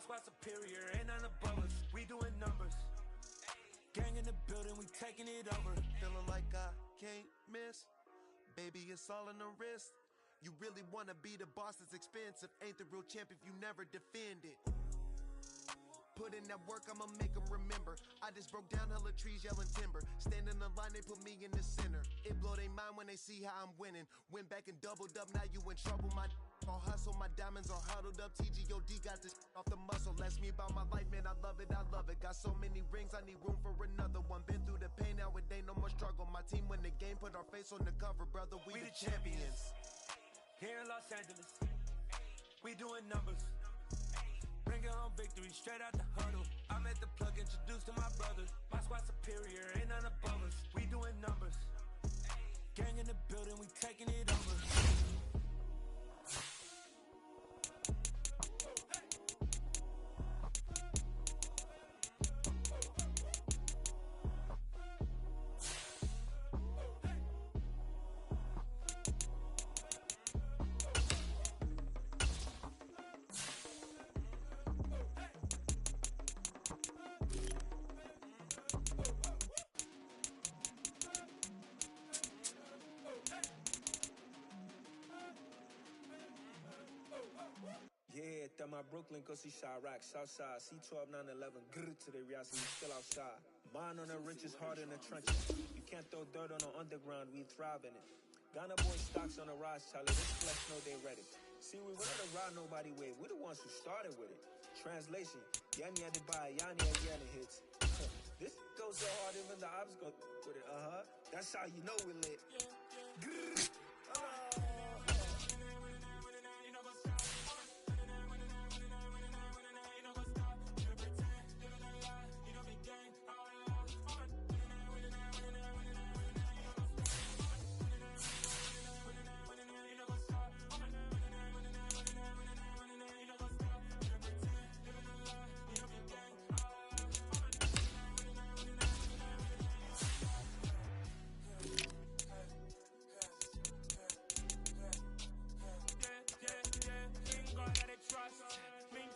squad superior, ain't none above us. We doing numbers. Gang in the building, we taking it over. Feeling like I can't miss. Baby, it's all in the wrist. You really wanna be the boss, it's expensive. Ain't the real champ if you never defend it. Put in that work, I'ma make them remember. I just broke down hella trees, yelling timber. Stand in the line, they put me in the center. It blow they mind when they see how I'm winning. Went back and doubled up, now you in trouble. My all hustle, my diamonds are huddled up. TGOD got this off the muscle. That's me about my life, man, I love it, I love it. Got so many rings, I need room for another one. Been through the pain, now it ain't no more struggle. My team win the game, put our face on the cover, brother, we the champions. Here in Los Angeles, we doing numbers. Bringing home victory straight out the huddle. I'm at the plug, introduced to my brothers. My squad superior, ain't none above us. We doing numbers. Gang in the building, we taking it over. Yeah, that my Brooklyn, go see Chirac, Southside, C12, 911, grrr to the Rias, we still outside. Mine on the richest, heart in the trenches. You can't throw dirt on the underground, we thrive in it. Ghana boy stocks on the rise, Charlie, this flex know they ready. See, we wouldn't have ride nobody with, we the ones who started with it. Translation, Yami had to buy, Yanni had Yanni hits. This goes so hard, even the ops go with it, That's how you know we lit. Grrr.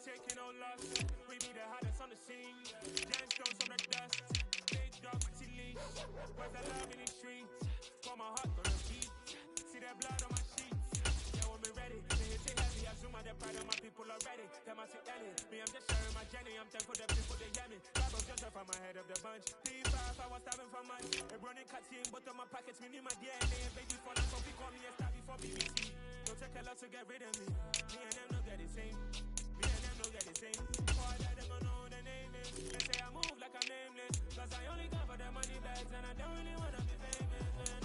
Taking no loss, we be the hottest on the scene. Gemstones from the dust, big dog, pretty leash. Where's the love in the streets? For my heart go to beat. See that blood on my sheets. Yeah, when we ready, they hit it heavy. I zoom out the pride of my people already. Them I see Ellie, me I'm just sharing my journey. I'm thankful the people they hear me. Grab up just from my head of the bunch. P5, I was stabbing for months. A running cuts in, but on my pockets, me need my DNA. Baby for life, so we call me a star before BBC. Don't take a lot to get rid of me. Me and them don't get the same. Me and them don't get the same. Boy, that them don't know the name is. They say I move like I'm nameless. Cause I only come for the money bags and I don't really wanna be famous. Man,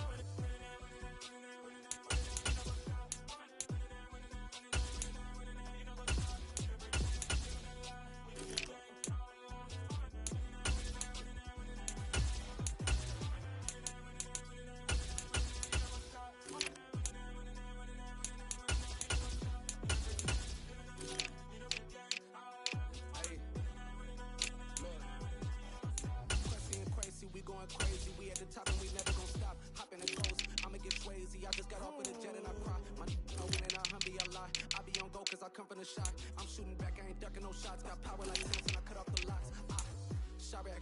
we going crazy, we at the top and we never gonna stop. Hop in the coast, I'ma get crazy. I just got off with a jet and I cry. My nigga know when in a Humvee, I lie. I be on go cause I come from the shot. I'm shooting back, I ain't ducking no shots. Got power like Samson, I cut off the locks. Chirac,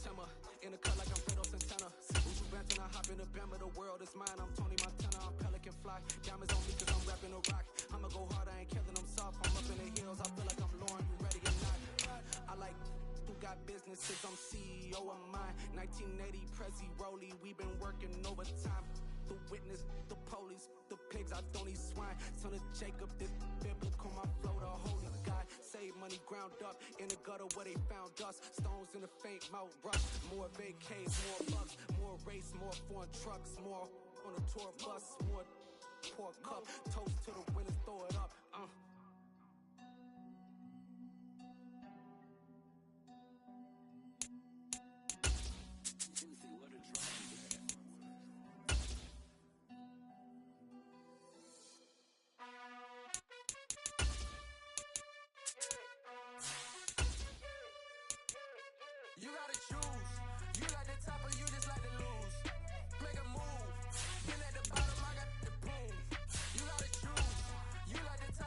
Tema, in the cut like I'm Fredo Santana. Usu Banton, I hop in the Bama, the world is mine. I'm Tony Montana, I'm Pelican Fly. Diamonds on me cause I'm rapping a rock. I'ma go hard, I ain't killing them soft. I'm up in the hills, I feel like I'm Lauren, you ready or not? I like who got businesses, I'm CEO of mine. 1980 Prezi Rolly, we been working overtime. The witness, the police, the pigs, I don't eat swine. Son of Jacob, this biblical, my flow, the holy God. Save money ground up in the gutter where they found us. Stones in the faint mouth rush. More vacays, more bucks, more race, more foreign trucks, more on a tour bus, more pour cup. Toast to the winners, throw it up. You gotta choose. You like the top or you just like to lose. Make a move. Been at the bottom, I got the prove. You gotta choose. You like the top.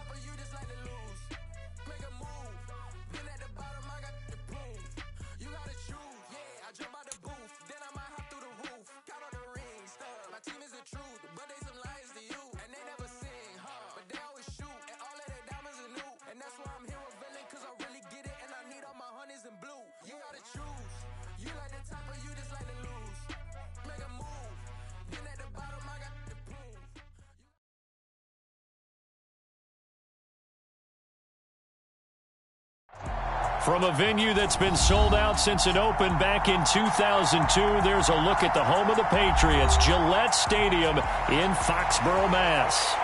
From a venue that's been sold out since it opened back in 2002, there's a look at the home of the Patriots, Gillette Stadium in Foxborough, Mass.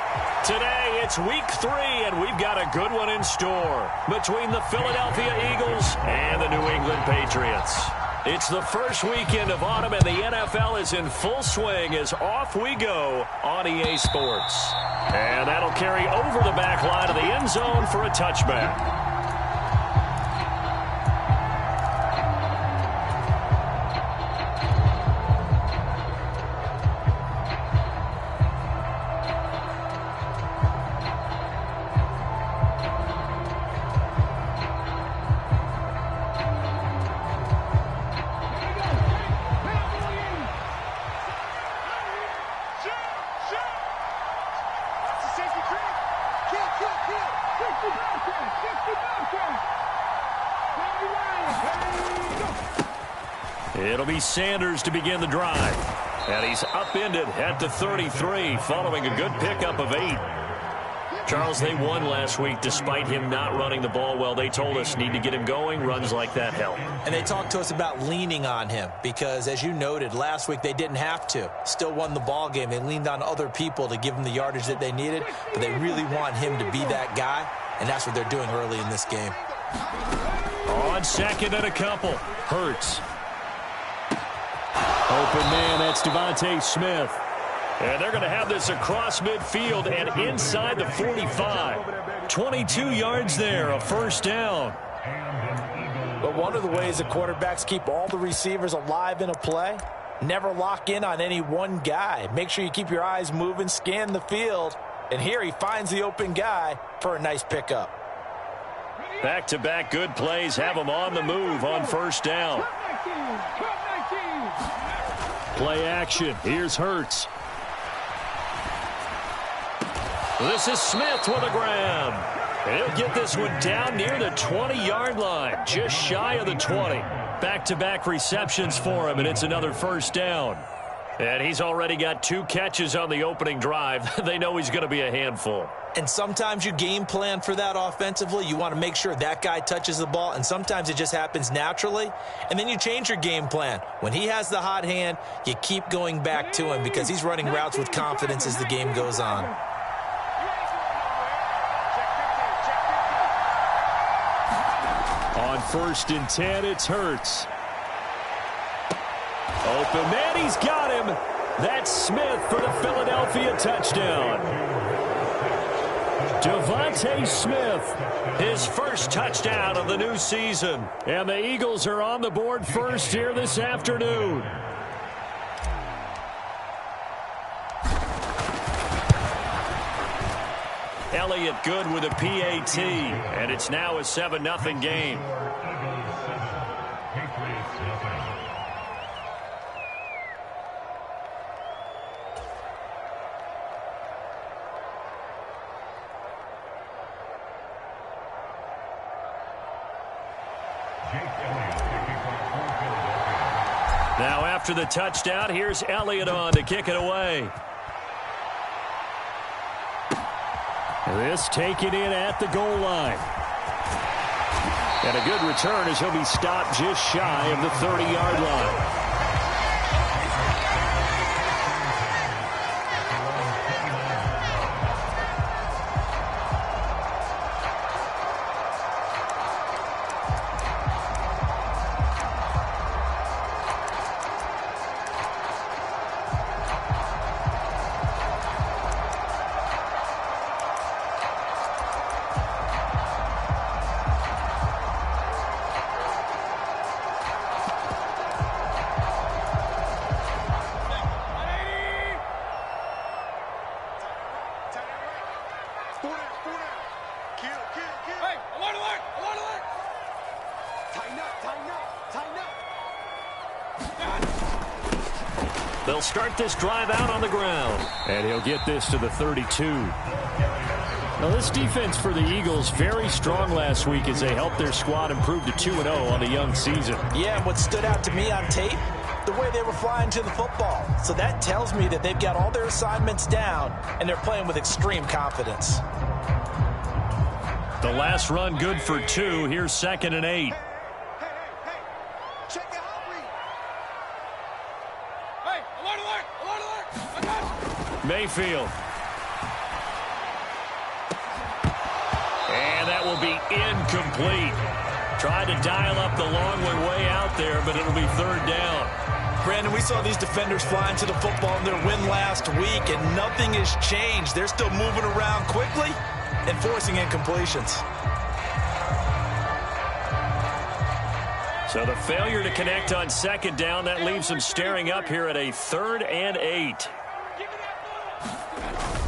Today, it's week 3, and we've got a good one in store between the Philadelphia Eagles and the New England Patriots. It's the first weekend of autumn, and the NFL is in full swing as off we go on EA Sports. And that'll carry over the back line of the end zone for a touchback. It'll be Sanders to begin the drive. And he's upended at the 33 following a good pickup of 8. Charles, they won last week despite him not running the ball well. They told us need to get him going. Runs like that help. And they talked to us about leaning on him because, as you noted, last week they didn't have to. Still won the ball game. They leaned on other people to give them the yardage that they needed. But they really want him to be that guy, and that's what they're doing early in this game. On second and a couple. Hurts. Open man, that's Devontae Smith. And they're going to have this across midfield and inside the 45. 22 yards there, a first down. But one of the ways the quarterbacks keep all the receivers alive in a play, never lock in on any one guy. Make sure you keep your eyes moving, scan the field. And here he finds the open guy for a nice pickup. Back-to-back good plays have him on the move on first down. Play action. Here's Hurts. This is Smith with a grab. He'll get this one down near the 20-yard line, just shy of the 20. Back-to-back receptions for him, and it's another first down. And he's already got 2 catches on the opening drive. They know he's going to be a handful. And sometimes you game plan for that offensively. You want to make sure that guy touches the ball, and sometimes it just happens naturally. And then you change your game plan. When he has the hot hand, you keep going back to him because he's running routes with confidence as the game goes on. On 1st and 10, it's Hurts. Open man, he's got him. That's Smith for the Philadelphia touchdown. Devontae Smith, his first touchdown of the new season. And the Eagles are on the board first here this afternoon. Elliott good with a PAT, and it's now a 7-0 game. Now after the touchdown, here's Elliott on to kick it away. This taken in at the goal line. And a good return as he'll be stopped just shy of the 30-yard line. They'll start this drive out on the ground. And he'll get this to the 32. Now, this defense for the Eagles, very strong last week as they helped their squad improve to 2-0 on the young season. Yeah, and what stood out to me on tape, the way they were flying to the football. So that tells me that they've got all their assignments down, and they're playing with extreme confidence. The last run good for 2. Here's 2nd and 8. Check your heart rate. Hey, alert. I got you. Mayfield. And that will be incomplete. Tried to dial up the long way out there, but it'll be 3rd down. Brandon, we saw these defenders flying to the football in their win last week, and nothing has changed. They're still moving around quickly and forcing incompletions. So the failure to connect on 2nd down, that leaves them staring up here at a 3rd and 8.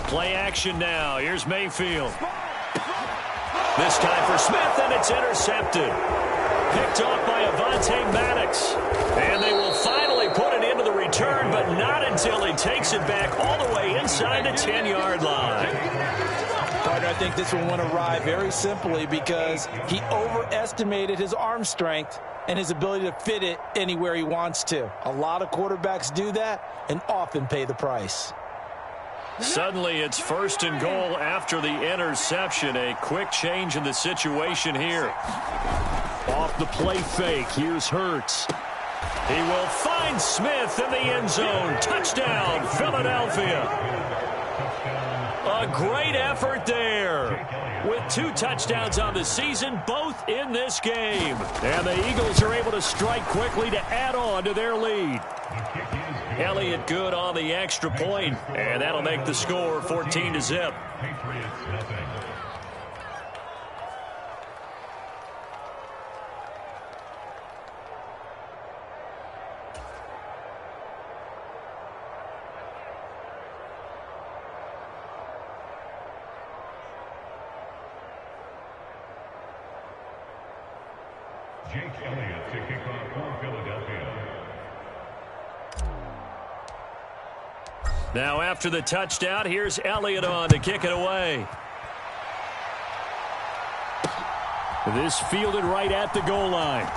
Play action now. Here's Mayfield. This time for Smith, and it's intercepted. Picked off by Avonte Maddox. And they will finally put it into the return, but not until he takes it back all the way inside the 10-yard line. Partner, I think this one went awry very simply because he overestimated his arm strength and his ability to fit it anywhere he wants to. A lot of quarterbacks do that and often pay the price. Suddenly it's 1st and goal after the interception. A quick change in the situation here. Off the play fake, here's Hurts. He will find Smith in the end zone. Touchdown, Philadelphia. A great effort there. With 2 touchdowns on the season, both in this game. And the Eagles are able to strike quickly to add on to their lead. Elliott good on the extra point, and that'll make the score 14-0. Jake Elliott to kick off for Philadelphia. Now after the touchdown, here's Elliott on to kick it away. This fielded right at the goal line.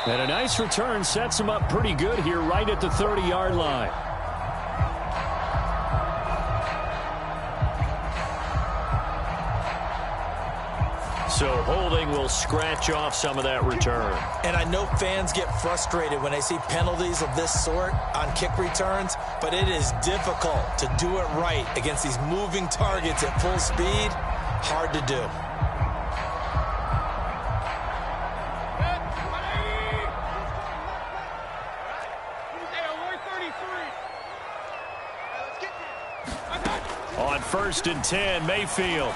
And a nice return sets him up pretty good here right at the 30-yard line. So holding will scratch off some of that return. And I know fans get frustrated when they see penalties of this sort on kick returns, but it is difficult to do it right against these moving targets at full speed. Hard to do. On 1st and 10, Mayfield.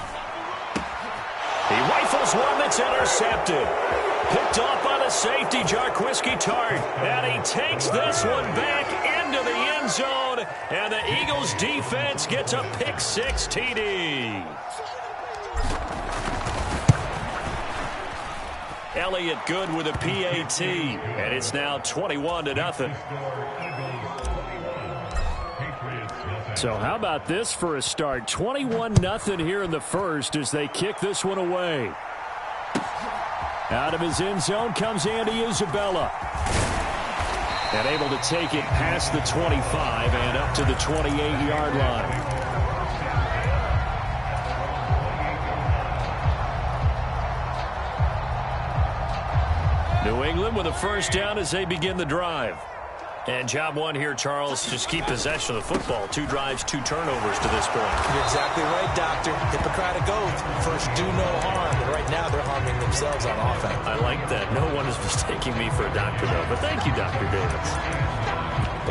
He rifles one that's intercepted. Picked off by the safety, Jarquiski Tart. And he takes this one back into the end zone. And the Eagles defense gets a pick-6 TD. Elliott good with a PAT. And it's now 21-0. So how about this for a start? 21-0 here in the first as they kick this one away. Out of his end zone comes Andy Isabella. And able to take it past the 25 and up to the 28-yard line. New England with a first down as they begin the drive. And job one here, Charles, just keep possession of the football. 2 drives, 2 turnovers to this point. You're exactly right, Doctor. Hippocratic oath. First, do no harm. And right now, they're harming themselves on offense. I like that. No one is mistaking me for a doctor, though. But thank you, Dr. Davis.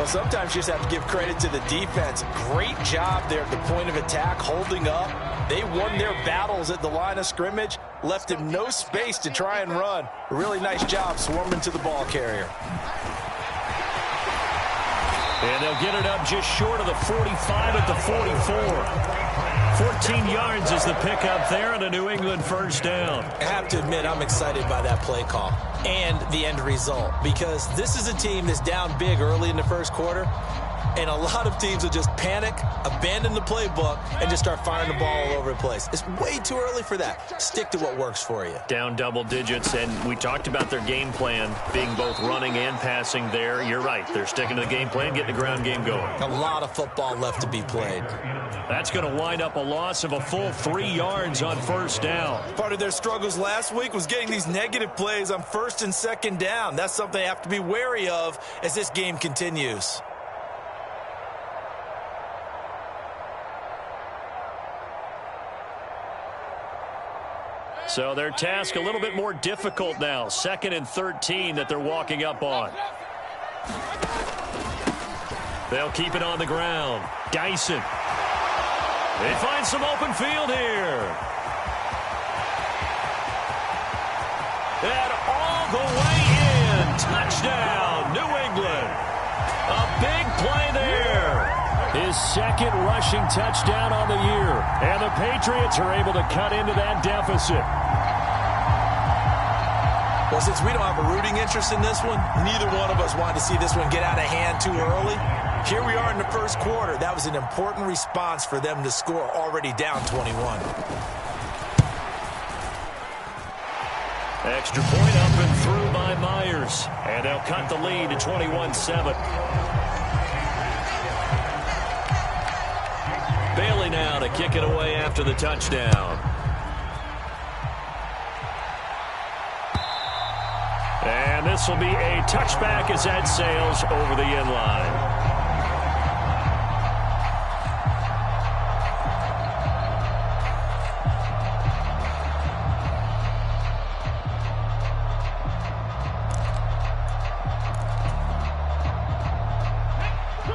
Well, sometimes you just have to give credit to the defense. Great job there at the point of attack, holding up. They won their battles at the line of scrimmage, left him no space to try and run. A really nice job swarming to the ball carrier. And they'll get it up just short of the 45 at the 44. 14 yards is the pickup there and a New England first down. I have to admit, I'm excited by that play call and the end result because this is a team that's down big early in the first quarter. And a lot of teams will just panic, abandon the playbook, and just start firing the ball all over the place. It's way too early for that. Stick to what works for you. Down double digits, and we talked about their game plan being both running and passing there. You're right. They're sticking to the game plan, getting the ground game going. A lot of football left to be played. That's going to wind up a loss of a full 3 yards on first down. Part of their struggles last week was getting these negative plays on first and second down. That's something they have to be wary of as this game continues. So their task a little bit more difficult now. 2nd and 13 that they're walking up on. They'll keep it on the ground. Dyson. They find some open field here. And all the way in. Touchdown, New England. A big play there. His 2nd rushing touchdown on the year. And the Patriots are able to cut into that deficit. Well, since we don't have a rooting interest in this one, neither one of us wanted to see this one get out of hand too early. Here we are in the first quarter. That was an important response for them to score, already down 21. Extra point up and through by Myers. And they'll cut the lead to 21-7. Bailey now to kick it away after the touchdown. And this will be a touchback as that sails over the end line.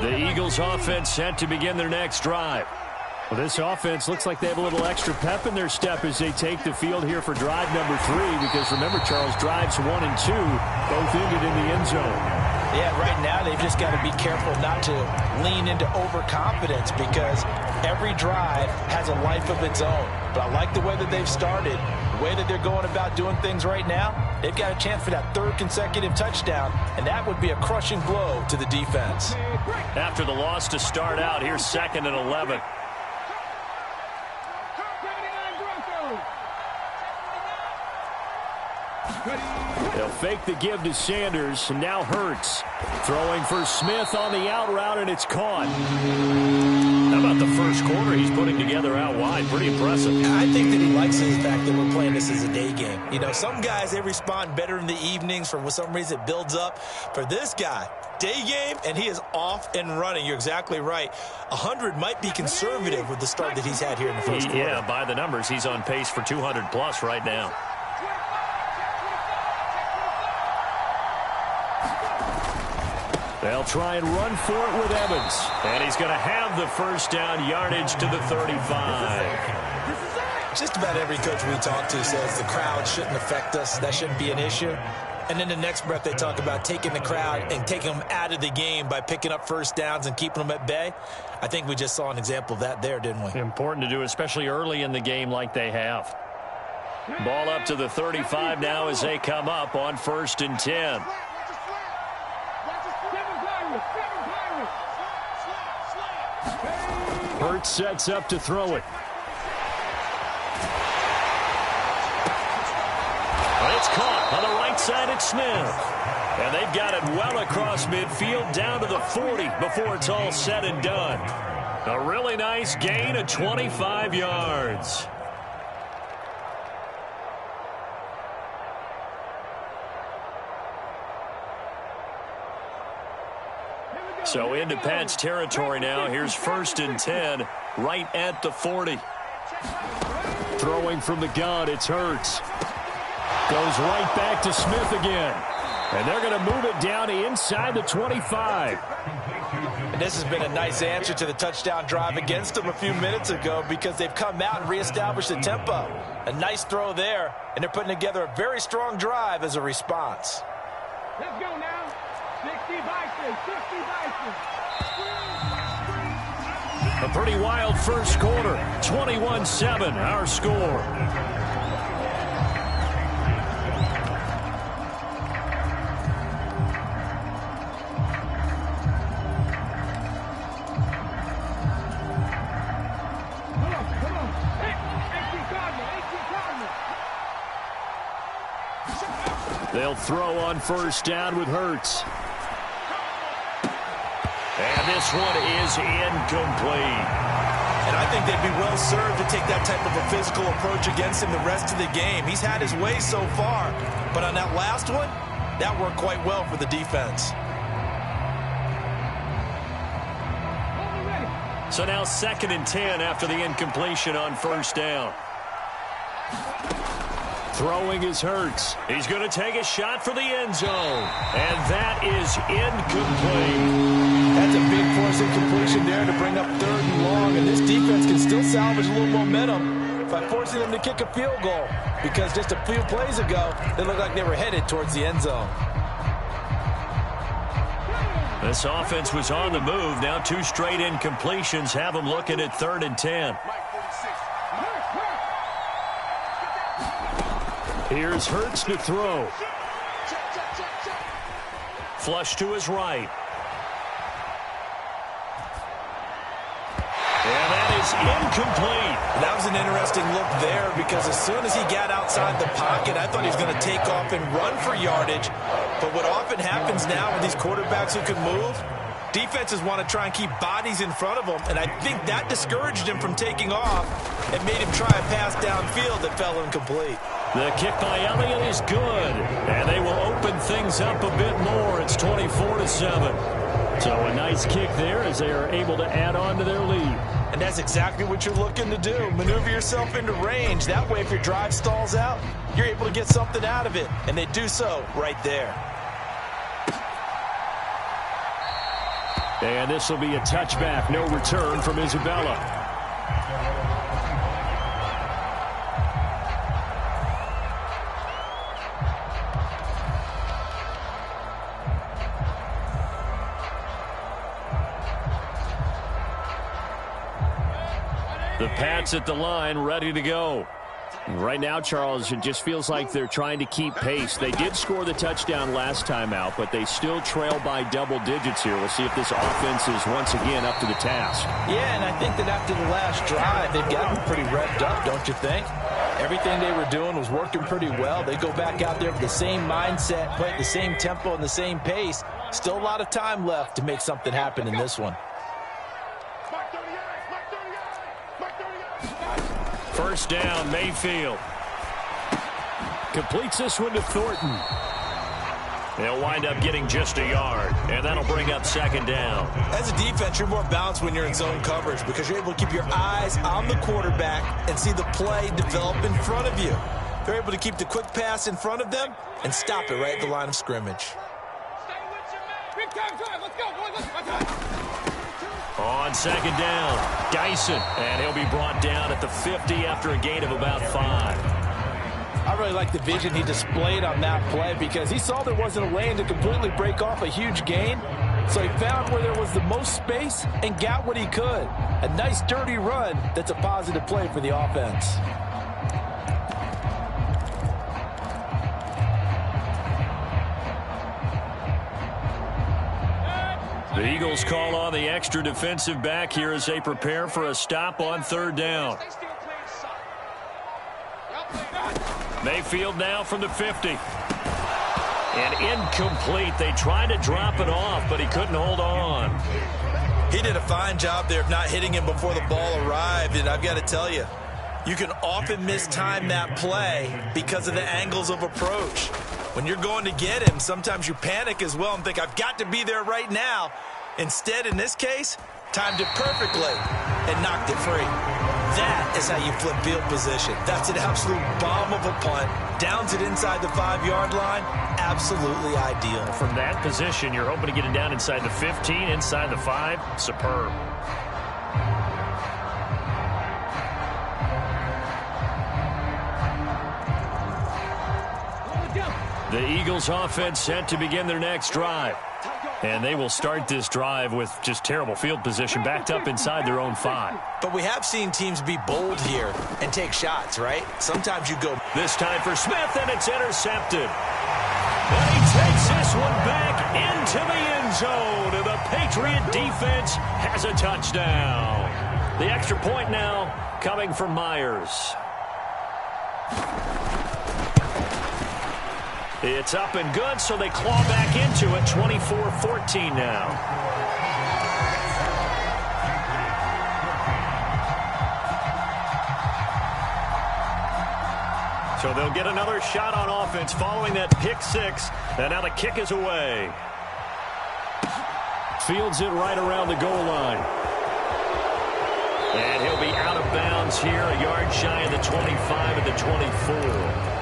The Eagles offense set to begin their next drive. Well, this offense looks like they have a little extra pep in their step as they take the field here for drive number 3, because remember, Charles, drives 1 and 2 both ended in the end zone. Yeah, right now they've just got to be careful not to lean into overconfidence, because every drive has a life of its own. But I like the way that they've started, the way that they're going about doing things right now. They've got a chance for that 3rd consecutive touchdown, and that would be a crushing blow to the defense. After the loss to start out, here's 2nd and 11. They'll fake the give to Sanders, and now Hurts. Throwing for Smith on the out route, and it's caught. How about the first quarter he's putting together out wide? Pretty impressive. I think that he likes the fact that we're playing this as a day game. You know, some guys, they respond better in the evenings. For some reason, it builds up. For this guy, day game, and he is off and running. You're exactly right. 100 might be conservative with the start that he's had here in the first quarter. Yeah, by the numbers, he's on pace for 200+ right now. They'll try and run for it with Evans. And he's going to have the first down, yardage to the 35. Just about every coach we talk to says the crowd shouldn't affect us. That shouldn't be an issue. And then the next breath they talk about taking the crowd and taking them out of the game by picking up first downs and keeping them at bay. I think we just saw an example of that there, didn't we? Important to do, especially early in the game like they have. Ball up to the 35 now as they come up on 1st and 10. Hurts sets up to throw it. It's caught on the right side at Smith. And they've got it well across midfield down to the 40 before it's all said and done. A really nice gain of 25 yards. So into Pat's territory now. Here's 1st and 10 right at the 40. Throwing from the gun, it's Hurts. Goes right back to Smith again. And they're going to move it down to inside the 25. And this has been a nice answer to the touchdown drive against them a few minutes ago, because they've come out and reestablished the tempo. A nice throw there, and they're putting together a very strong drive as a response. Let's go now. 60 Bison, 60 Bison. A pretty wild first quarter. 21-7, our score. They'll throw on first down with Hurts. And this one is incomplete. And I think they'd be well served to take that type of a physical approach against him the rest of the game. He's had his way so far, but on that last one, that worked quite well for the defense. So now 2nd and 10 after the incompletion on first down. Throwing is Hurts. He's going to take a shot for the end zone. And that is incomplete. That's a big force incompletion there to bring up 3rd and long. And this defense can still salvage a little momentum by forcing them to kick a field goal. Because just a few plays ago, they looked like they were headed towards the end zone. This offense was on the move. Now 2 straight incompletions have them looking at 3rd and 10. Here's Hurts to throw. Flush to his right. And that is incomplete. That was an interesting look there because as soon as he got outside the pocket, I thought he was going to take off and run for yardage. But what often happens now with these quarterbacks who can move, defenses want to try and keep bodies in front of them, and I think that discouraged him from taking off and made him try a pass downfield that fell incomplete. The kick by Elliott is good, and they will open things up a bit more. It's 24-7. So a nice kick there as they are able to add on to their lead. And that's exactly what you're looking to do. Maneuver yourself into range. That way, if your drive stalls out, you're able to get something out of it. And they do so right there. And this will be a touchback. No return from Isabella. The Pats at the line, ready to go. Right now, Charles, it just feels like they're trying to keep pace. They did score the touchdown last time out, but they still trail by double digits here. We'll see if this offense is once again up to the task. Yeah, and I think that after the last drive, they've gotten pretty revved up, don't you think? Everything they were doing was working pretty well. They go back out there with the same mindset, play at the same tempo and the same pace. Still a lot of time left to make something happen in this one. First down, Mayfield. Completes this one to Thornton. They'll wind up getting just a yard, and that'll bring up 2nd down. As a defense, you're more balanced when you're in zone coverage because you're able to keep your eyes on the quarterback and see the play develop in front of you. They're able to keep the quick pass in front of them and stop it right at the line of scrimmage. On 2nd down, Dyson, and he'll be brought down at the 50 after a gain of about 5. I really like the vision he displayed on that play because he saw there wasn't a lane to completely break off a huge gain. So he found where there was the most space and got what he could. A nice dirty run that's a positive play for the offense. The Eagles call on the extra defensive back here as they prepare for a stop on 3rd down. Mayfield now from the 50. And incomplete. They tried to drop it off, but he couldn't hold on. He did a fine job there of not hitting him before the ball arrived, and I've got to tell you, you can often mistime that play because of the angles of approach. When you're going to get him, sometimes you panic as well and think, I've got to be there right now. Instead, in this case, timed it perfectly and knocked it free. That is how you flip field position. That's an absolute bomb of a punt. Downs it inside the 5-yard line. Absolutely ideal. From that position, you're hoping to get it down inside the 15, inside the 5. Superb. The Eagles offense set to begin their next drive. And they will start this drive with just terrible field position backed up inside their own 5. But we have seen teams be bold here and take shots, right? Sometimes you go. This time for Smith, and it's intercepted. And he takes this one back into the end zone. And the Patriot defense has a touchdown. The extra point now coming from Myers. It's up and good, so they claw back into it, 24-14 now. So they'll get another shot on offense following that pick six, and now the kick is away. Fields it right around the goal line. And he'll be out of bounds here, a yard shy of the 25 at the 24.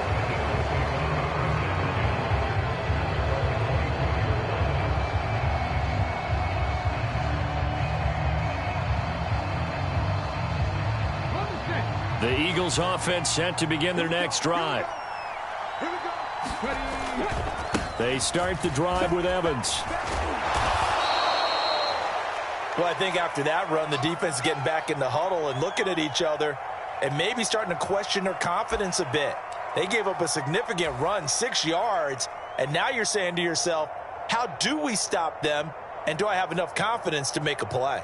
The Eagles offense set to begin their next drive. They start the drive with Evans. Well, I think after that run, the defense is getting back in the huddle and looking at each other and maybe starting to question their confidence a bit. They gave up a significant run, 6 yards, and now you're saying to yourself, how do we stop them, and do I have enough confidence to make a play?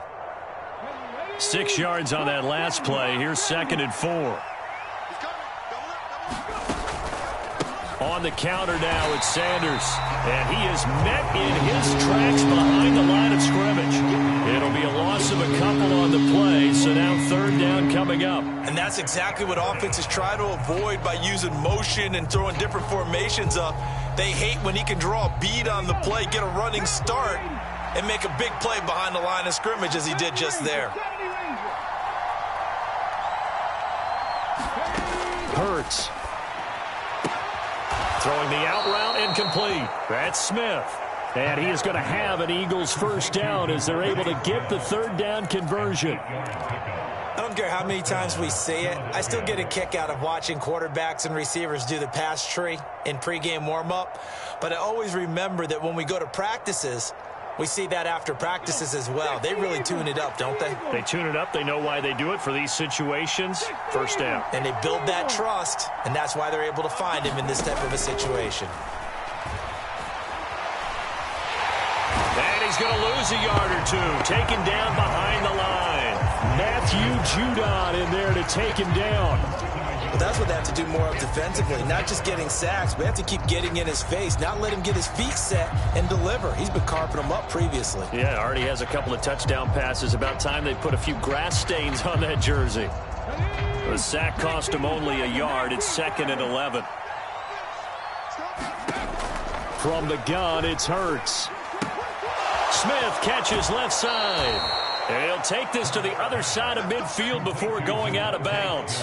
6 yards on that last play. Here's 2nd and 4. On the counter now, it's Sanders. And he is met in his tracks behind the line of scrimmage. It'll be a loss of a couple on the play, so now 3rd down coming up. And that's exactly what offenses try to avoid by using motion and throwing different formations up. They hate when he can draw a bead on the play, get a running start, and make a big play behind the line of scrimmage as he did just there. Hurts. Throwing the out route incomplete. That's Smith. And he is going to have an Eagles 1st down as they're able to get the 3rd down conversion. I don't care how many times we see it. I still get a kick out of watching quarterbacks and receivers do the pass tree in pregame warm-up. But I always remember that when we go to practices, we see that after practices as well. They really tune it up, don't they? They tune it up. They know why they do it for these situations. 1st down. And they build that trust, and that's why they're able to find him in this type of a situation. And he's going to lose a yard or two. Taken down behind the line. Matthew Judon in there to take him down. Well, that's what they have to do more of defensively. Not just getting sacks, but they have to keep getting in his face, not let him get his feet set and deliver. He's been carving them up previously. Yeah, already has a couple of touchdown passes. About time they put a few grass stains on that jersey. The sack cost him only a yard. It's 2nd and 11. From the gun, it's Hurts. Smith catches left side. And he'll take this to the other side of midfield before going out of bounds.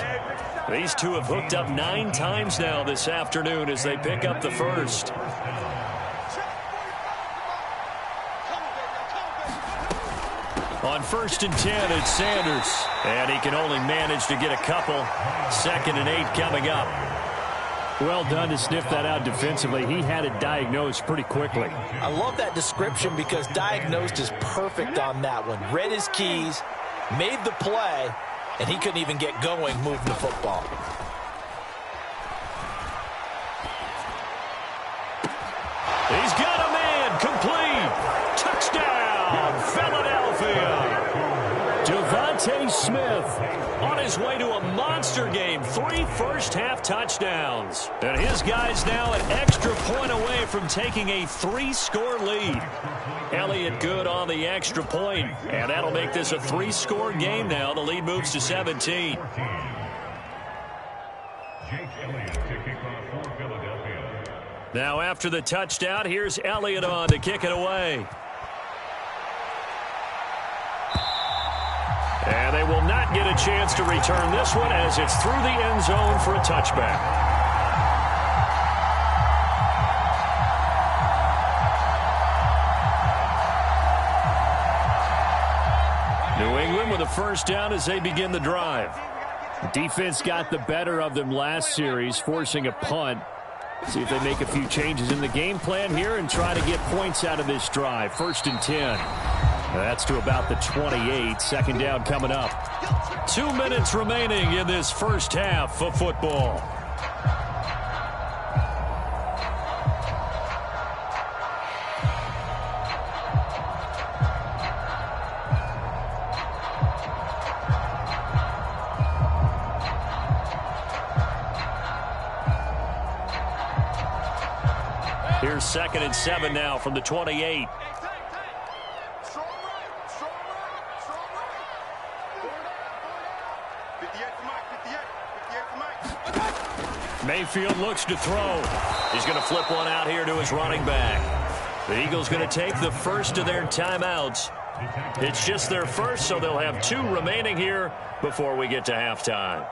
These two have hooked up 9 times now this afternoon as they pick up the 1st. On 1st and 10, it's Sanders. And he can only manage to get a couple. 2nd and 8 coming up. Well done to sniff that out defensively. He had it diagnosed pretty quickly. I love that description because diagnosed is perfect on that one. Read his keys, made the play, and he couldn't even get going moving the football. He's got a man. Complete. Touchdown, Philadelphia. Devontae Smith on his way to a monster game. 3 first-half touchdowns. And his guys now an extra point away from taking a 3-score lead. Elliott good on the extra point, and that'll make this a 3-score game now. The lead moves to 17. Now after the touchdown, here's Elliott on to kick it away. And they will not get a chance to return this one as it's through the end zone for a touchback. New England with a 1st down as they begin the drive. Defense got the better of them last series, forcing a punt. See if they make a few changes in the game plan here and try to get points out of this drive. 1st and 10. That's to about the 28. 2nd down coming up. 2 minutes remaining in this 1st half of football. Here's 2nd and 7 now from the 28. Mayfield looks to throw. He's going to flip one out here to his running back. The Eagles going to take the first of their timeouts. It's just their first, so they'll have 2 remaining here before we get to halftime.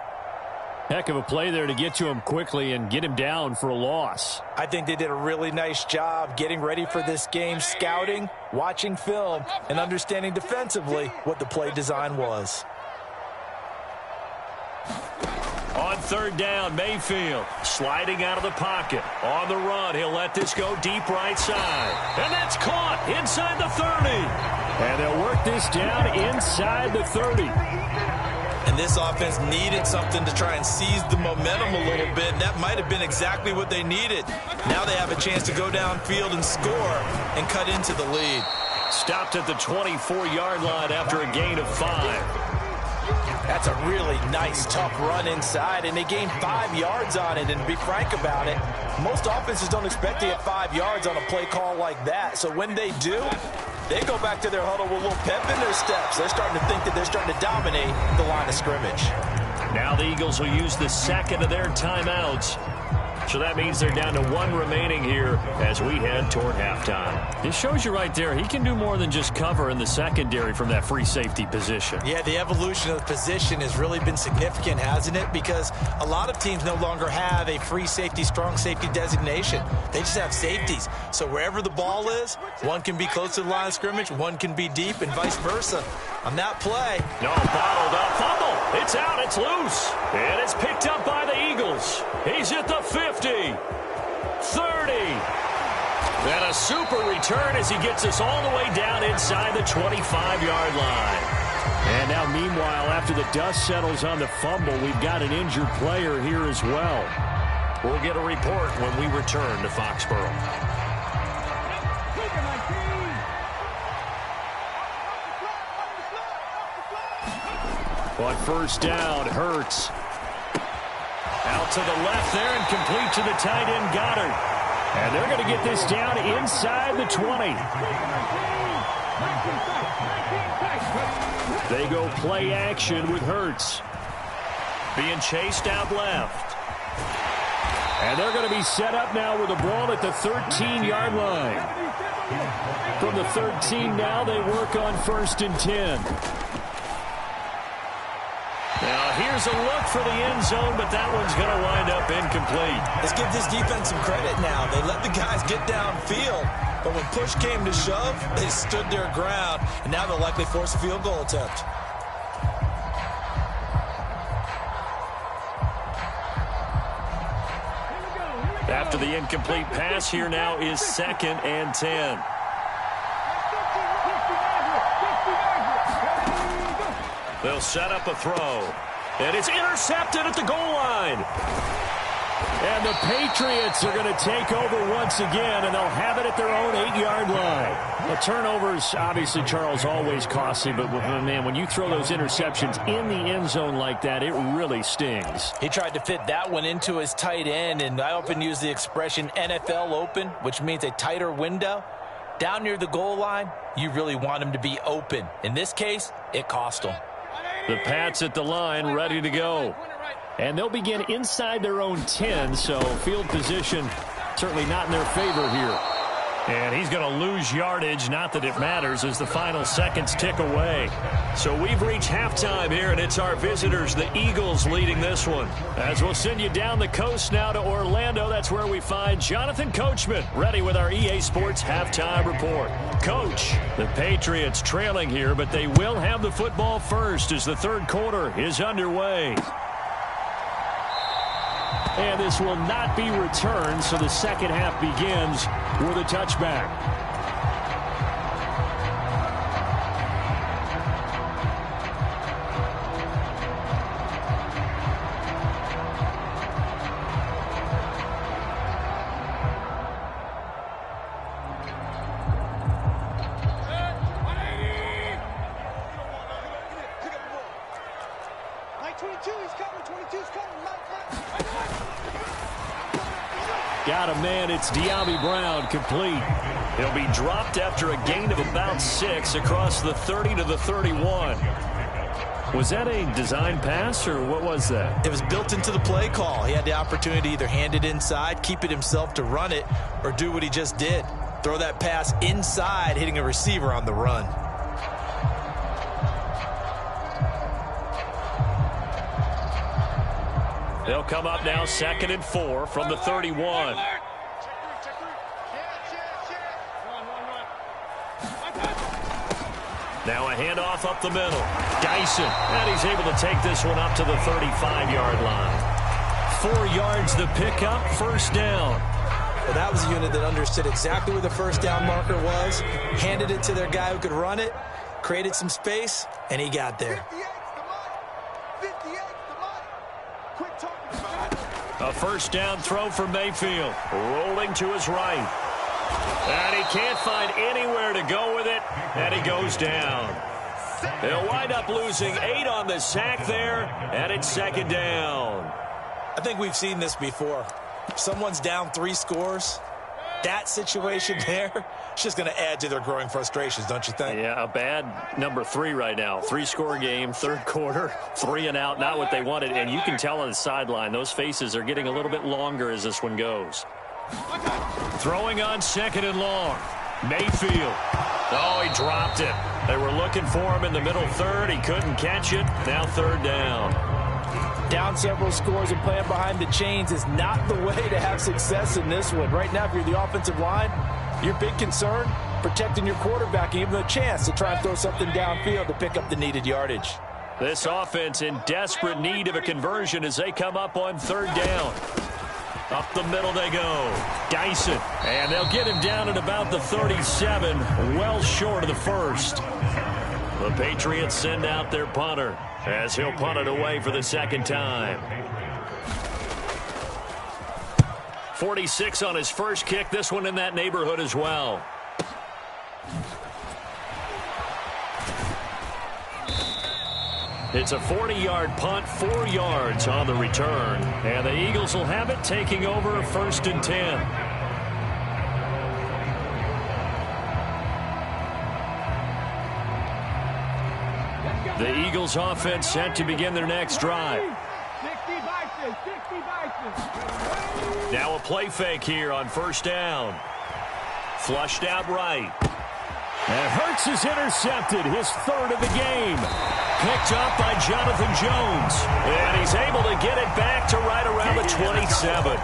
Heck of a play there to get to him quickly and get him down for a loss. I think they did a really nice job getting ready for this game, scouting, watching film, and understanding defensively what the play design was. On 3rd down, Mayfield sliding out of the pocket. On the run, he'll let this go deep right side. And that's caught inside the 30. And they'll work this down inside the 30. And this offense needed something to try and seize the momentum a little bit. And that might have been exactly what they needed. Now they have a chance to go downfield and score and cut into the lead. Stopped at the 24-yard line after a gain of 5. That's a really nice, tough run inside, and they gained 5 yards on it. And to be frank about it, most offenses don't expect to get 5 yards on a play call like that. So when they do, they go back to their huddle with a little pep in their steps. They're starting to think that they're starting to dominate the line of scrimmage. Now the Eagles will use the 2nd of their timeouts. So that means they're down to 1 remaining here as we head toward halftime. It shows you right there, he can do more than just cover in the secondary from that free safety position. Yeah, the evolution of the position has really been significant, hasn't it? Because a lot of teams no longer have a free safety, strong safety designation. They just have safeties. So wherever the ball is, one can be close to the line of scrimmage, one can be deep, and vice versa. On that play. No, bottled up. Fumble. It's out. It's loose. And it's picked up by the Eagles. He's at the 50. 30. And a super return as he gets us all the way down inside the 25-yard line. And now, meanwhile, after the dust settles on the fumble, we've got an injured player here as well. We'll get a report when we return to Foxborough. On 1st down, Hurts. Out to the left there and complete to the tight end, Goddard. And they're going to get this down inside the 20. They go play action with Hurts. Being chased out left. And they're going to be set up now with the ball at the 13-yard line. From the 13 now, they work on 1st and 10. Now, here's a look for the end zone, but that one's going to wind up incomplete. Let's give this defense some credit now. They let the guys get downfield, but when push came to shove, they stood their ground, and now they'll likely force a field goal attempt. After the incomplete pass, here now is 2nd and 10. They'll set up a throw. And it's intercepted at the goal line. And the Patriots are going to take over once again, and they'll have it at their own 8-yard line. The turnovers, obviously, Charles, always costly, but, man, when you throw those interceptions in the end zone like that, it really stings. He tried to fit that one into his tight end, and I often use the expression NFL open, which means a tighter window. Down near the goal line, you really want him to be open. In this case, it cost him. The Pats at the line, ready to go. And they'll begin inside their own 10, so field position certainly not in their favor here. And he's going to lose yardage, not that it matters, as the final seconds tick away. So we've reached halftime here, and it's our visitors, the Eagles, leading this one. As we'll send you down the coast now to Orlando, that's where we find Jonathan Coachman, ready with our EA Sports halftime report. Coach, the Patriots trailing here, but they will have the football first as the 3rd quarter is underway. And this will not be returned, so the 2nd half begins with a touchback. Got a man. It's Diaby Brown, complete. He'll be dropped after a gain of about 6 across the 30 to the 31. Was that a design pass, or what was that? It was built into the play call. He had the opportunity to either hand it inside, keep it himself to run it, or do what he just did. Throw that pass inside, hitting a receiver on the run. They'll come up now 2nd and 4 from the 31. Now a handoff up the middle. Dyson, and he's able to take this one up to the 35-yard line. 4 yards the pickup, first down. Well, that was a unit that understood exactly where the first down marker was, handed it to their guy who could run it, created some space, and he got there. A first down throw for Mayfield, rolling to his right. And he can't find anywhere to go with it, and he goes down. They'll wind up losing 8 on the sack there, and it's 2nd down. I think we've seen this before. If someone's down 3 scores, that situation there, it's just going to add to their growing frustrations, don't you think? Yeah, a bad number 3 right now. 3-score game, 3rd quarter, 3 and out, not what they wanted. And you can tell on the sideline, those faces are getting a little bit longer as this one goes. Throwing on 2nd and long. Mayfield. Oh, he dropped it. They were looking for him in the middle 3rd. He couldn't catch it. Now 3rd down. Down several scores and playing behind the chains is not the way to have success in this one. Right now, if you're the offensive line, your big concern, protecting your quarterback, giving him a chance to try and throw something downfield to pick up the needed yardage. This offense in desperate need of a conversion as they come up on 3rd down. Up the middle they go. Dyson. And they'll get him down at about the 37, well short of the 1st. The Patriots send out their punter as he'll punt it away for the 2nd time. 46 on his first kick. This one in that neighborhood as well. It's a 40-yard punt, 4 yards on the return. And the Eagles will have it, taking over 1st and 10. The Eagles offense set to begin their next drive. Now a play fake here on 1st down. Flushed out right. And Hurts is intercepted, his 3rd of the game. Picked up by Jonathan Jones. And he's able to get it back to right around the 27.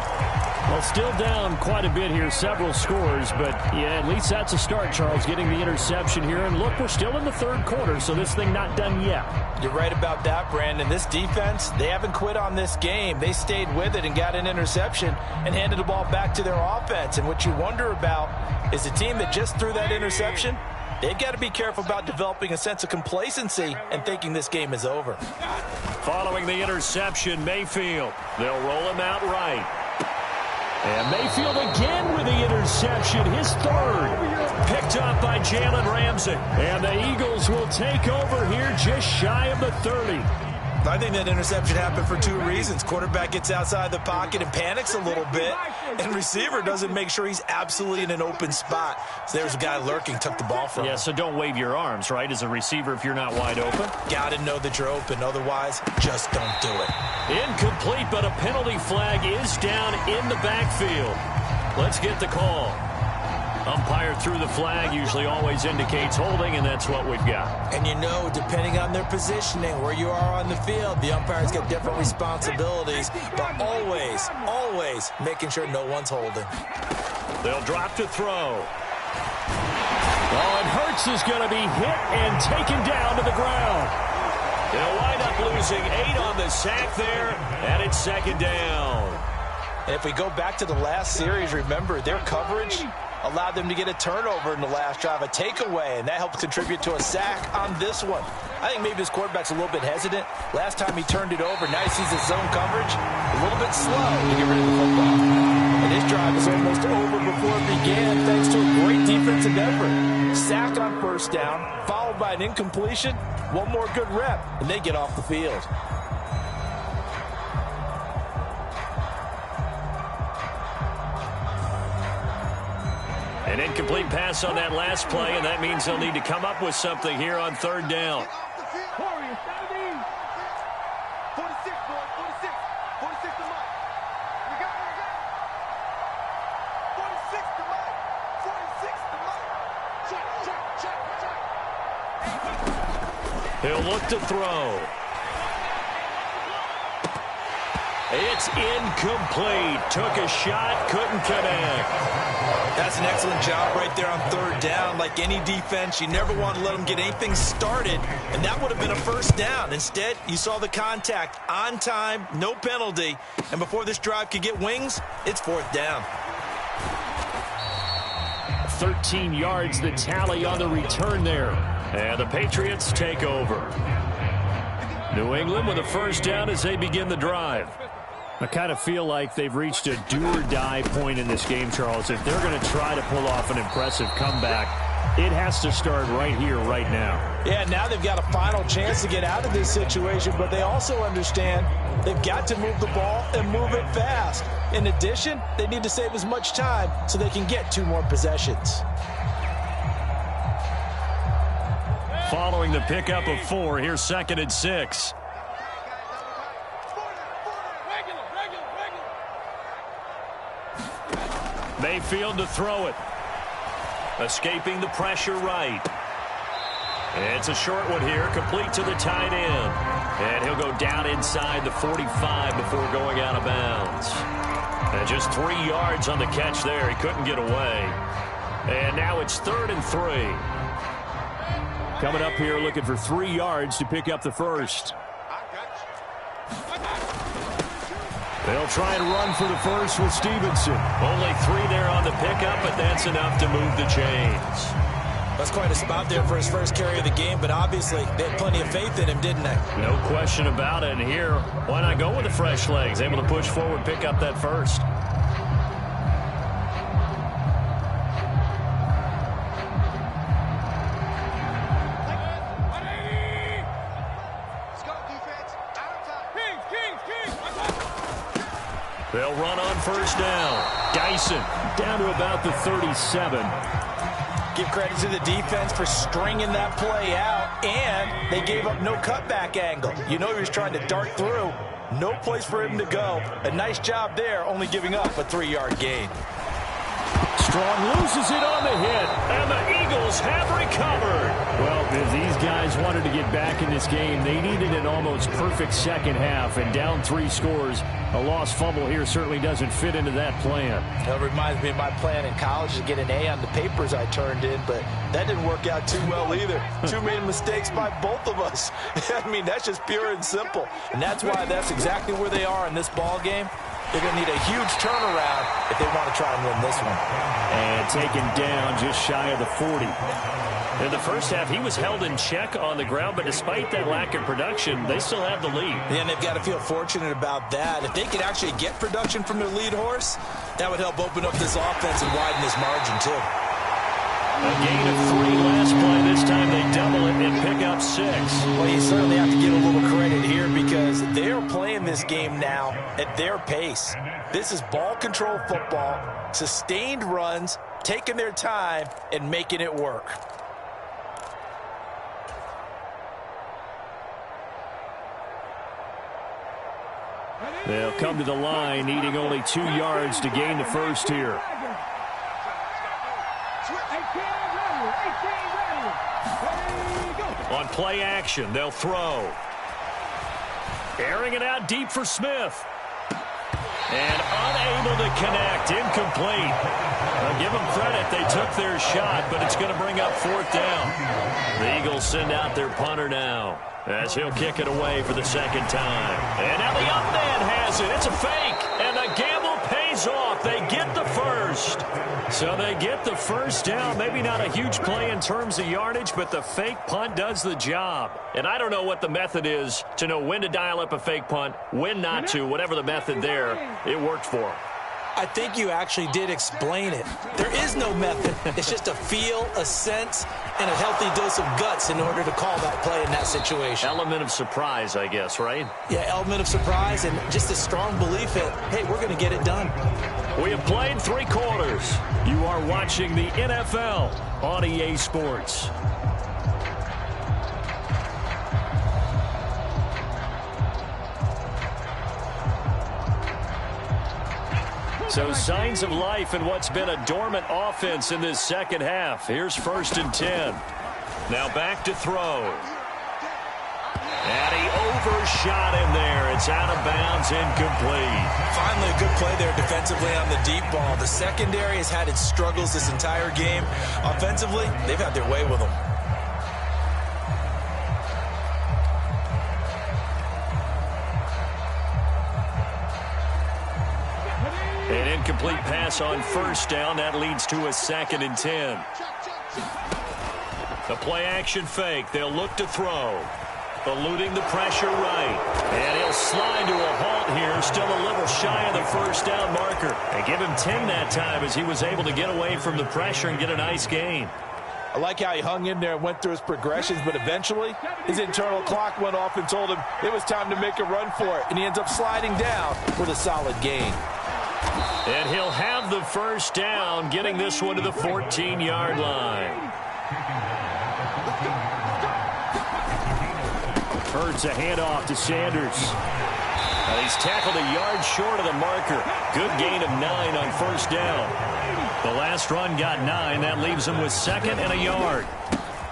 Well, still down quite a bit here, several scores, but yeah, at least that's a start, Charles, getting the interception here. And look, we're still in the 3rd quarter, so this thing not done yet. You're right about that, Brandon. This defense, they haven't quit on this game. They stayed with it and got an interception and handed the ball back to their offense. And what you wonder about is the team that just threw that interception, they've got to be careful about developing a sense of complacency and thinking this game is over. Following the interception, Mayfield. They'll roll him out right. And Mayfield again with the interception, his 3rd. Picked up by Jalen Ramsey. And the Eagles will take over here just shy of the 30. I think that interception happened for 2 reasons. Quarterback gets outside the pocket and panics a little bit, and receiver doesn't make sure he's absolutely in an open spot. So there's a guy lurking, took the ball from him. Yeah, so don't wave your arms, right, as a receiver if you're not wide open. Got to know that you're open. Otherwise, just don't do it. Incomplete, but a penalty flag is down in the backfield. Let's get the call. Umpire threw the flag, usually always indicates holding, and that's what we've got. And you know, depending on their positioning, where you are on the field, the umpire's got different responsibilities, but always, always making sure no one's holding. They'll drop to throw. Oh, and Hurts is going to be hit and taken down to the ground. They'll wind up losing 8 on the sack there, and it's 2nd down. And if we go back to the last series, remember, their coverage allowed them to get a turnover in the last drive, a takeaway, and that helped contribute to a sack on this one. I think maybe his quarterback's a little bit hesitant. Last time he turned it over, now he sees his zone coverage a little bit slow to get rid of the football. And his drive is almost over before it began thanks to a great defensive effort. Sack on 1st down, followed by an incompletion, one more good rep, and they get off the field. An incomplete pass on that last play, and that means they'll need to come up with something here on third down. 46, boys, 46. 46 to Mike. You got it, 46 to Mike. 46 to Mike. Check. He'll look to throw. It's incomplete. Took a shot, couldn't connect. That's an excellent job right there on third down. Like any defense, you never want to let them get anything started, and that would have been a first down. Instead, you saw the contact on time, no penalty, and before this drive could get wings, it's fourth down. 13 yards, the tally on the return there. And the Patriots take over. New England with a first down as they begin the drive. I kind of feel like they've reached a do-or-die point in this game, Charles. If they're going to try to pull off an impressive comeback, it has to start right here, right now. Yeah, now they've got a final chance to get out of this situation, but they also understand they've got to move the ball and move it fast. In addition, they need to save as much time so they can get 2 more possessions. Following the pickup of 4, here's 2nd and 6. Mayfield to throw it. Escaping the pressure right. It's a short one here, complete to the tight end. And he'll go down inside the 45 before going out of bounds. And just 3 yards on the catch there. He couldn't get away. And now it's 3rd and 3. Coming up here looking for 3 yards to pick up the first. They'll try and run for the first with Stevenson. Only 3 there on the pickup, but that's enough to move the chains. That's quite a spot there for his first carry of the game, but obviously they had plenty of faith in him, didn't they? No question about it. And here, why not go with the fresh legs? Able to push forward, pick up that first. They'll run on first down. Dyson down to about the 37. Give credit to the defense for stringing that play out, and they gave up no cutback angle. You know he was trying to dart through. No place for him to go. A nice job there, only giving up a 3-yard gain. Strong loses it on the hit, and the Eagles have recovered. Well, if these guys wanted to get back in this game, they needed an almost perfect second half, and down 3 scores. A lost fumble here certainly doesn't fit into that plan. That reminds me of my plan in college to get an A on the papers I turned in, but that didn't work out too well either. Too many mistakes by both of us. I mean, that's just pure and simple. And that's why that's exactly where they are in this ball game. They're going to need a huge turnaround if they want to try and win this one. And taken down just shy of the 40. In the first half, he was held in check on the ground, but despite that lack of production, they still have the lead. And they've got to feel fortunate about that. If they could actually get production from their lead horse, that would help open up this offense and widen this margin, too. A gain of 3 last play. This time they double it and pick up 6. Well, you certainly have to give a little credit here because they're playing this game now at their pace. This is ball control football, sustained runs, taking their time, and making it work. They'll come to the line, needing only 2 yards to gain the first here. On play action, they'll throw. Airing it out deep for Smith. And unable to connect, incomplete. I'll give them credit, they took their shot, but it's going to bring up 4th down. The Eagles send out their punter now, as he'll kick it away for the 2nd time. And now the up man has it. It's a fake, and the gamble pays off. They get the first. So they get the first down. Maybe not a huge play in terms of yardage, but the fake punt does the job. And I don't know what the method is to know when to dial up a fake punt, when not to, whatever the method there, it worked for them. I think you actually did explain it. There is no method. It's just a feel, a sense, and a healthy dose of guts in order to call that play in that situation. Element of surprise, I guess, right? Yeah, element of surprise and just a strong belief that, hey, we're going to get it done. We have played 3 quarters. You are watching the NFL on EA Sports. So signs of life in what's been a dormant offense in this second half. Here's 1st and 10. Now back to throw. And he overshot him there. It's out of bounds, incomplete. Finally a good play there defensively on the deep ball. The secondary has had its struggles this entire game. Offensively, they've had their way with them. An incomplete pass on 1st down. That leads to a 2nd and 10. The play action fake. They'll look to throw. Eluding the pressure right. And he'll slide to a halt here. Still a little shy of the 1st down marker. They give him 10 that time as he was able to get away from the pressure and get a nice gain. I like how he hung in there and went through his progressions, but eventually his internal clock went off and told him it was time to make a run for it. And he ends up sliding down with a solid gain. And he'll have the 1st down, getting this one to the 14-yard line. Hurts a handoff to Sanders. He's tackled a yard short of the marker. Good gain of 9 on 1st down. The last run got 9. That leaves him with 2nd and a yard.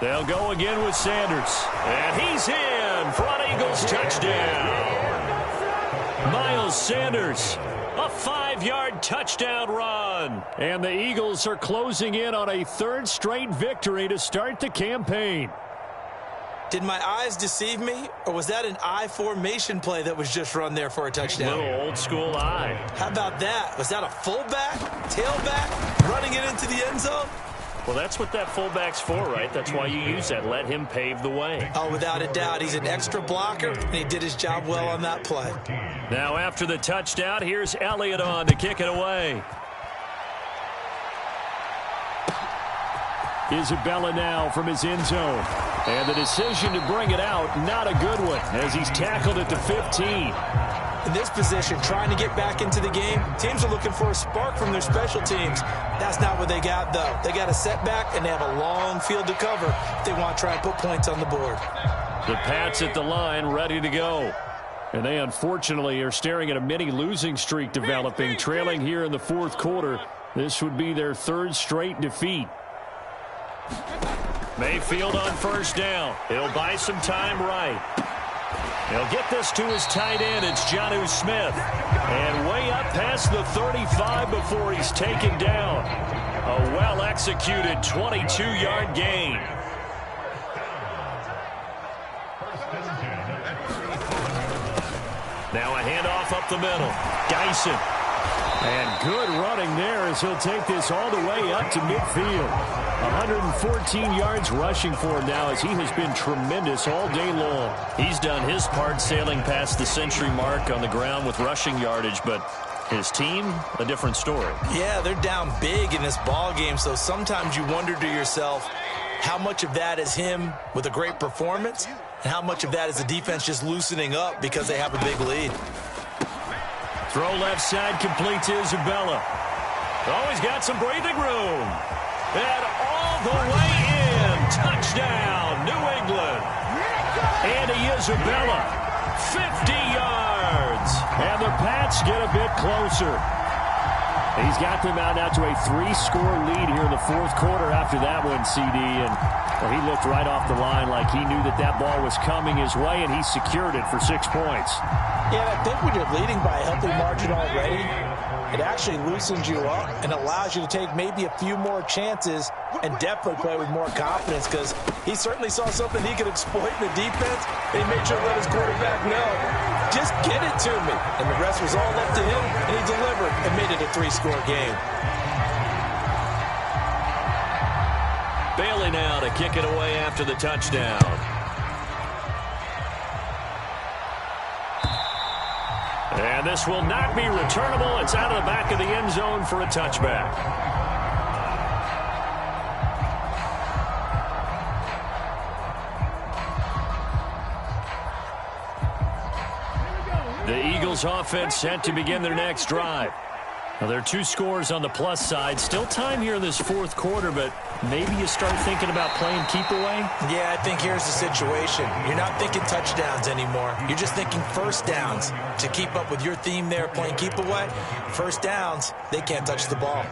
They'll go again with Sanders. And he's in for an Eagles touchdown. Miles Sanders, a 5-yard touchdown run. And the Eagles are closing in on a 3rd straight victory to start the campaign. Did my eyes deceive me, or was that an I formation play that was just run there for a touchdown? Little old school I. How about that? Was that a fullback, tailback, running it into the end zone? Well, that's what that fullback's for, right? That's why you use that. Let him pave the way. Oh, without a doubt. He's an extra blocker, and he did his job well on that play. Now after the touchdown, here's Elliott on to kick it away. Isabella now from his end zone. And the decision to bring it out, not a good one, as he's tackled at the 15. In this position, trying to get back into the game, teams are looking for a spark from their special teams. That's not what they got, though. They got a setback, and they have a long field to cover if they want to try and put points on the board. The Pats at the line, ready to go. And they, unfortunately, are staring at a mini losing streak developing, trailing here in the 4th quarter. This would be their 3rd straight defeat. Mayfield on 1st down. He'll buy some time right. He'll get this to his tight end. It's Jonnu Smith. And way up past the 35 before he's taken down. A well-executed 22-yard gain. Now a handoff up the middle. Geisen. And good running there as he'll take this all the way up to midfield. 114 yards rushing for him now as he has been tremendous all day long. He's done his part sailing past the century mark on the ground with rushing yardage, but his team, a different story. Yeah, they're down big in this ball game, so sometimes you wonder to yourself how much of that is him with a great performance and how much of that is the defense just loosening up because they have a big lead. Throw left side, complete to Isabella. Oh, he's got some breathing room. And all the way in. Touchdown, New England. Andy Isabella, 50 yards. And the Pats get a bit closer. He's got them out now to a 3-score lead here in the 4th quarter after that one, CD. And well, he looked right off the line like he knew that that ball was coming his way, and he secured it for 6 points. Yeah, I think when you're leading by a healthy margin already, it actually loosens you up and allows you to take maybe a few more chances and definitely play with more confidence because he certainly saw something he could exploit in the defense. And he made sure to let his quarterback know, just get it to me. And the rest was all up to him, and he delivered and made it a 3-score game. Bailey now to kick it away after the touchdown. And this will not be returnable. It's out of the back of the end zone for a touchback. The Eagles offense set to begin their next drive. Well, there are 2 scores on the plus side. Still time here in this fourth quarter, but maybe you start thinking about playing keep away? Yeah, I think here's the situation. You're not thinking touchdowns anymore. You're just thinking first downs. To keep up with your theme there, playing keep away, first downs, they can't touch the ball.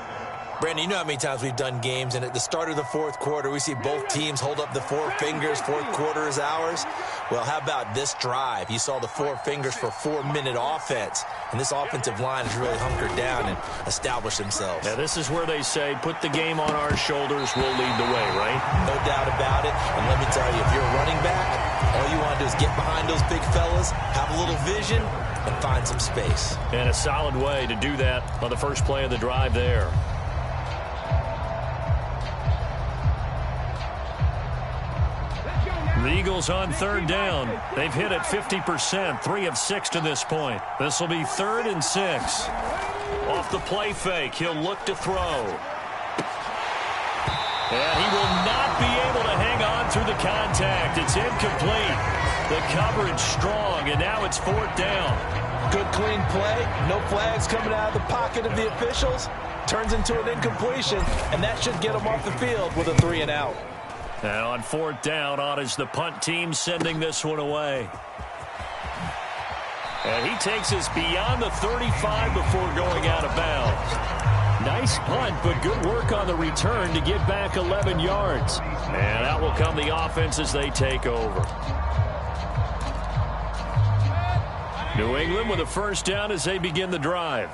Brandon, you know how many times we've done games, and at the start of the fourth quarter, we see both teams hold up the 4 fingers, fourth quarter is ours. Well, how about this drive? You saw the 4 fingers for 4-minute offense, and this offensive line has really hunkered down and established themselves. Yeah, this is where they say, put the game on our shoulders, we'll lead the way, right? No doubt about it, and let me tell you, if you're a running back, all you want to do is get behind those big fellas, have a little vision, and find some space. And a solid way to do that on the first play of the drive there. The Eagles on third down. They've hit it 50%, 3 of 6 to this point. This will be 3rd and 6. Off the play fake, he'll look to throw. And he will not be able to hang on through the contact. It's incomplete. The coverage strong, and now it's 4th down. Good clean play. No flags coming out of the pocket of the officials. Turns into an incompletion, and that should get him off the field with a 3 and out. And on 4th down, on is the punt team sending this one away. And he takes us beyond the 35 before going out of bounds. Nice punt, but good work on the return to get back 11 yards. And out will come the offense as they take over. New England with a first down as they begin the drive.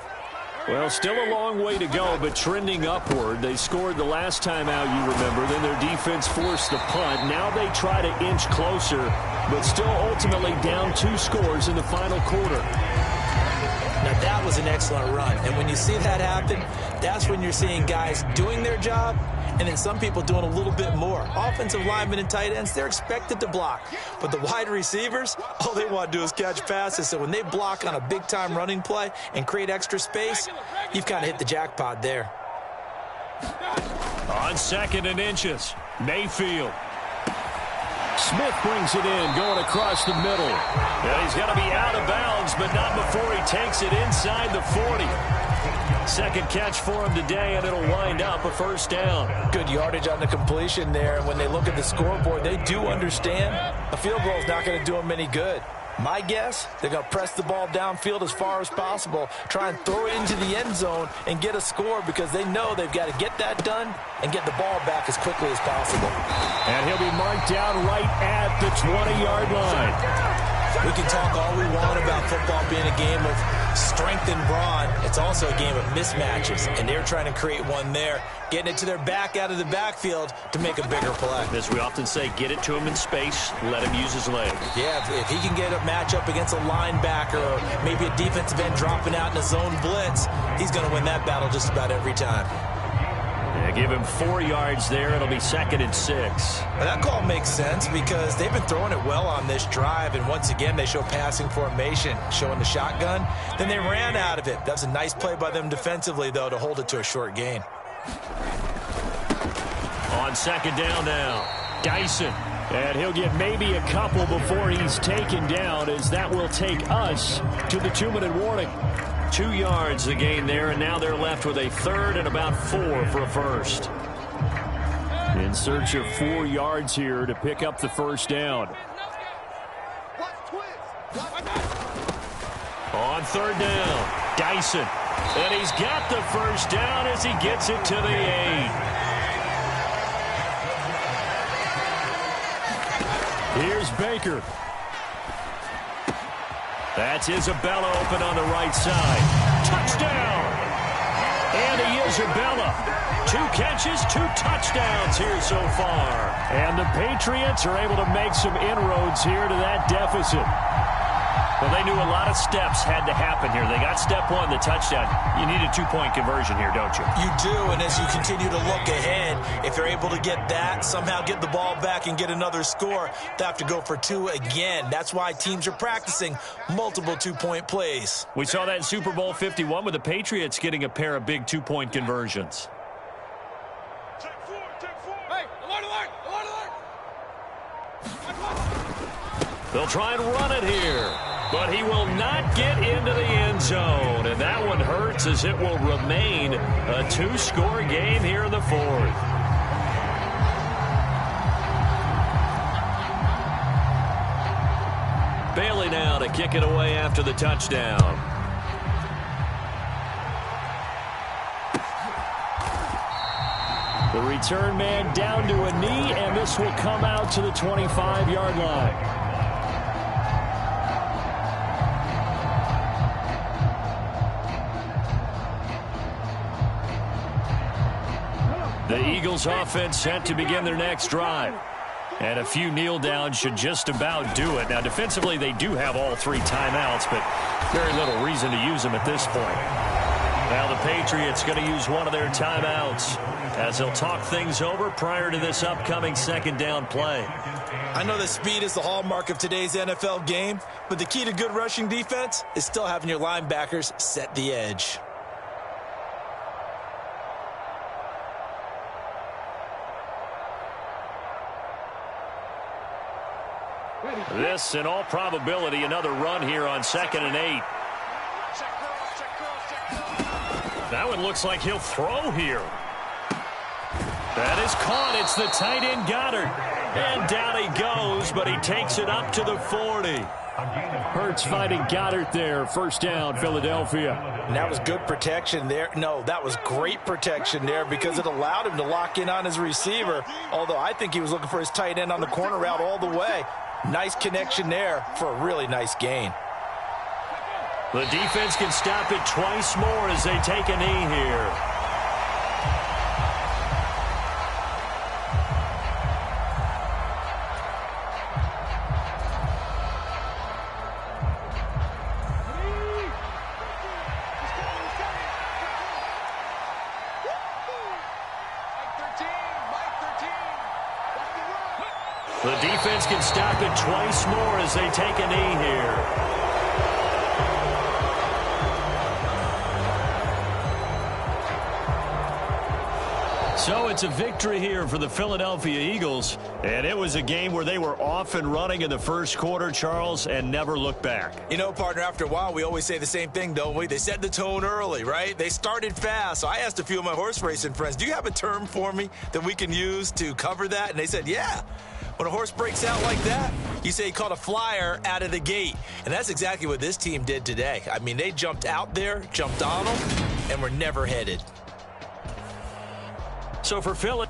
Well, still a long way to go, but trending upward. They scored the last time out, you remember. Then their defense forced the punt. Now they try to inch closer, but still ultimately down 2 scores in the final quarter. Now, that was an excellent run. And when you see that happen, that's when you're seeing guys doing their job and then some people doing a little bit more. Offensive linemen and tight ends, they're expected to block. But the wide receivers, all they want to do is catch passes. So when they block on a big-time running play and create extra space, you've kind of hit the jackpot there. On 2nd and inches, Mayfield. Smith brings it in, going across the middle. Yeah, he's got to be out of bounds, but not before he takes it inside the 40. Second catch for him today, and it'll wind up a first down. Good yardage on the completion there. And when they look at the scoreboard, they do understand a field goal is not going to do them any good. My guess, they're going to press the ball downfield as far as possible, try and throw it into the end zone and get a score because they know they've got to get that done and get the ball back as quickly as possible. And he'll be marked down right at the 20-yard line. We can talk all we want about football being a game of strength and brawn. It's also a game of mismatches, and they're trying to create one there, getting it to their back out of the backfield to make a bigger play. As we often say, get it to him in space, let him use his leg. Yeah, if he can get a matchup against a linebacker or maybe a defensive end dropping out in a zone blitz, he's going to win that battle just about every time. Yeah, give him 4 yards there. It'll be 2nd and 6. Well, that call makes sense because they've been throwing it well on this drive, and once again they show passing formation, showing the shotgun. Then they ran out of it. That was a nice play by them defensively, though, to hold it to a short gain. On 2nd down now, Dyson. And he'll get maybe a couple before he's taken down, as that will take us to the 2-minute warning. 2 yards the gain there, and now they're left with a 3rd and about 4 for a first. In search of 4 yards here to pick up the first down. On 3rd down, Dyson. And he's got the first down as he gets it to the 8. Here's Baker. That's Isabella open on the right side. Touchdown! And Isabella. 2 catches, 2 touchdowns here so far. And the Patriots are able to make some inroads here to that deficit. Well, they knew a lot of steps had to happen here. They got step 1, the touchdown. You need a 2-point conversion here, don't you? You do, and as you continue to look ahead, if they're able to get that, somehow get the ball back and get another score, they have to go for 2 again. That's why teams are practicing multiple 2-point plays. We saw that in Super Bowl 51 with the Patriots getting a pair of big 2-point conversions. They'll try and run it here, but he will not get into the end zone, and that one hurts as it will remain a two-score game here in the fourth. Bailey now to kick it away after the touchdown. The return man down to a knee, and this will come out to the 25-yard line. The Eagles offense set to begin their next drive. And a few kneel downs should just about do it. Now, defensively, they do have all three timeouts, but very little reason to use them at this point. Now the Patriots going to use one of their timeouts as they'll talk things over prior to this upcoming second down play. I know that speed is the hallmark of today's NFL game, but the key to good rushing defense is still having your linebackers set the edge. This, in all probability, another run here on 2nd and 8. That one looks like he'll throw here. That is caught. It's the tight end Goddard. And down he goes, but he takes it up to the 40. Hurts fighting Goddard there. First down, Philadelphia. And that was good protection there. No, that was great protection there because it allowed him to lock in on his receiver, although I think he was looking for his tight end on the corner route all the way. Nice connection there for a really nice gain. The defense can stop it twice more as they take a knee here. The defense can stop it twice more as they take a knee here. So it's a victory here for the Philadelphia Eagles, and it was a game where they were off and running in the first quarter, Charles, and never looked back. You know, partner, after a while, we always say the same thing, don't we? They set the tone early, right? They started fast. So I asked a few of my horse racing friends, do you have a term for me that we can use to cover that? And they said, yeah. When a horse breaks out like that, you say he caught a flyer out of the gate. And that's exactly what this team did today. I mean, they jumped out there, jumped on them, and were never headed. So for Philly,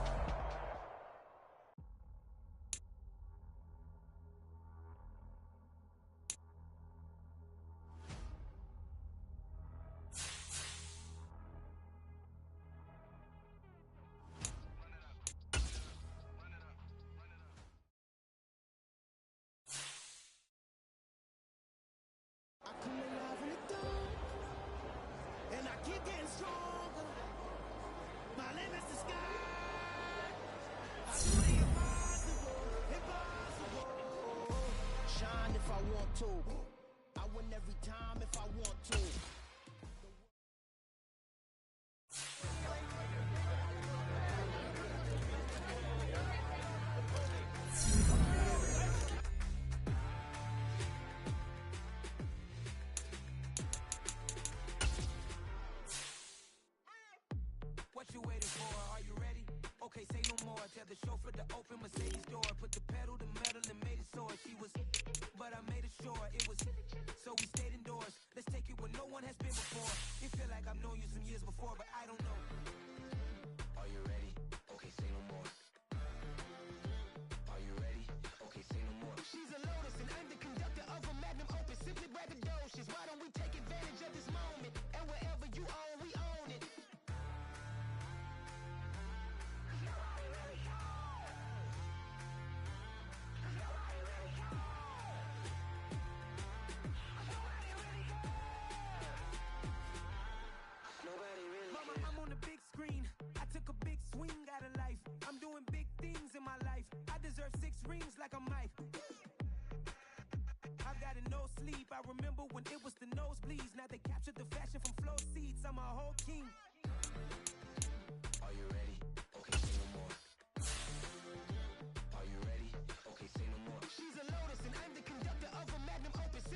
What you waiting for? Are you ready? Okay, say no more. Tell the chauffeur to open Mercedes door. Put the pedal to metal and made it soar. She was, but I made it sure it was. So we stayed indoors. Let's take it where no one has been before. It feel like I've known you some years before, but I don't know. Are you ready? Okay, say no more. Are you ready? Okay, say no more. She's a Lotus and I'm the conductor of a magnum opus. Simply braggadocious. Why don't we take advantage of this moment? And wherever you own, we own it. Like a Mike. I got no sleep. I remember when it was the nosebleeds. Now they captured the fashion from flow seats. I'm a whole king.